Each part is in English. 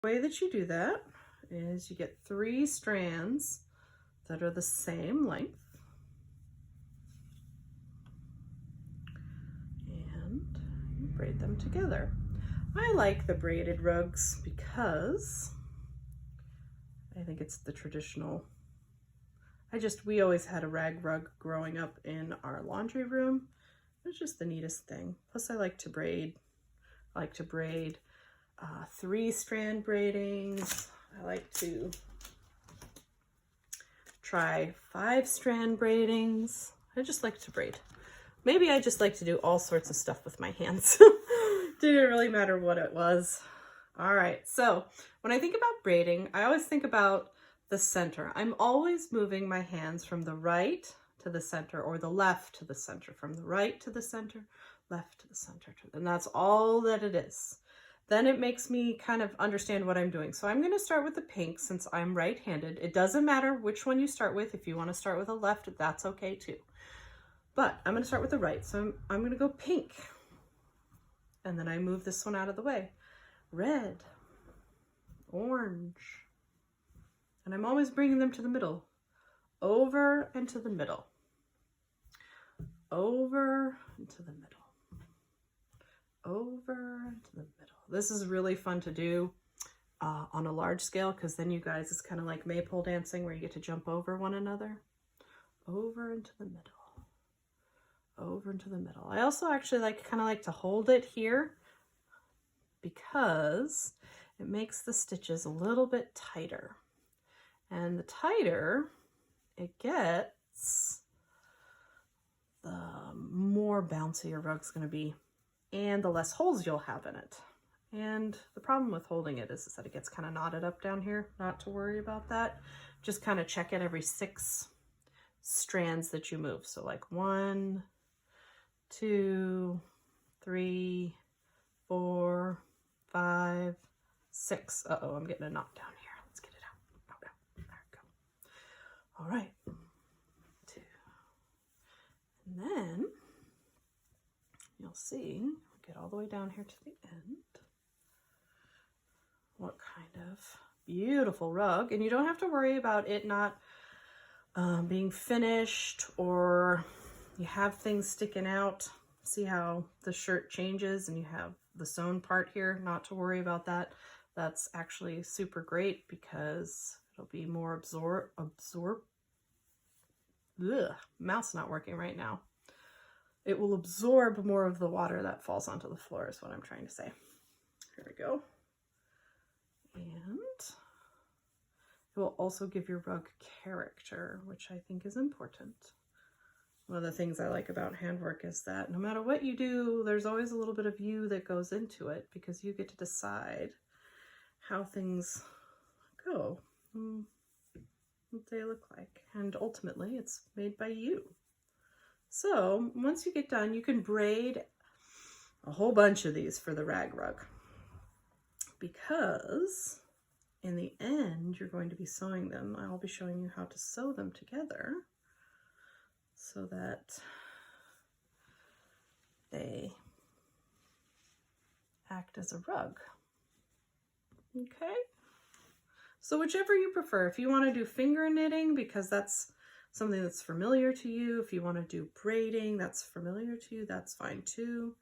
The way that you do that is you get 3 strands that are the same length. And you braid them together. I like the braided rugs because I think it's the traditional. We always had a rag rug growing up in our laundry room. It's just the neatest thing. Plus I like to braid. I like to braid 3 strand braidings. I like to try 5 strand braidings. I just like to braid. Maybe I just like to do all sorts of stuff with my hands. Didn't really matter what it was. All right, so when I think about braiding, I always think about the center. I'm always moving my hands from the right to the center, or the left to the center, from the right to the center, left to the center, and that's all that it is. Then it makes me kind of understand what I'm doing. So I'm going to start with the pink since I'm right-handed. It doesn't matter which one you start with. If you want to start with a left, that's okay too. But I'm going to start with the right. So I'm going to go pink. And then I move this one out of the way. Red, orange. And I'm always bringing them to the middle. Over and to the middle. Over and to the middle. Over and to the middle. This is really fun to do on a large scale, because then you guys, it's kind of like maypole dancing where you get to jump over one another. Over into the middle. Over into the middle. I also actually kind of like to hold it here because it makes the stitches a little bit tighter. And the tighter it gets, the more bouncy your rug's going to be, and the less holes you'll have in it. And the problem with holding it is that it gets kind of knotted up down here. Not to worry about that. Just kind of check it every 6 strands that you move. So like 1, 2, 3, 4, 5, 6. Uh-oh, I'm getting a knot down here. Let's get it out. Okay, there we go. All right. 2. And then you'll see, get all the way down here to the end, what kind of beautiful rug. And you don't have to worry about it not being finished, or you have things sticking out. See how the shirt changes and you have the sewn part here? Not to worry about that. That's actually super great because it'll be more mouth's not working right now. It will absorb more of the water that falls onto the floor is what I'm trying to say. Here we go. And it will also give your rug character, which I think is important. One of the things I like about handwork is that no matter what you do, there's always a little bit of you that goes into it, because you get to decide how things go, what they look like. And ultimately, it's made by you. So once you get done, you can braid a whole bunch of these for the rag rug, because in the end, you're going to be sewing them. I'll be showing you how to sew them together so that they act as a rug. Okay? So whichever you prefer. If you want to do finger knitting, because that's something that's familiar to you, if you want to do braiding, that's familiar to you, that's fine too.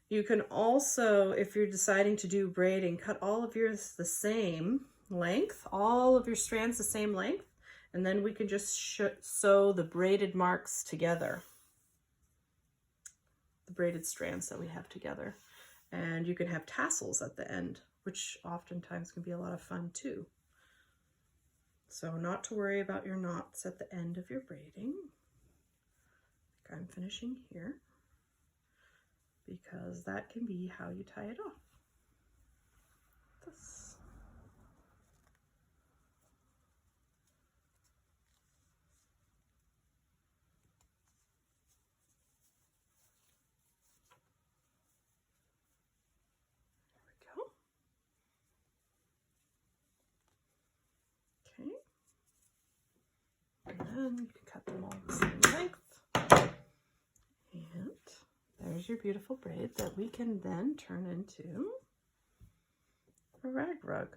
You can also, if you're deciding to do braiding, cut all of yours the same length, all of your strands the same length, and then we can just sew the braided marks together, the braided strands that we have together. And you can have tassels at the end, which oftentimes can be a lot of fun too. So not to worry about your knots at the end of your braiding. I'm finishing here, because that can be how you tie it off. This. There we go. Okay. And then you can cut them all the same length. And there's your beautiful braid that we can then turn into a rag rug.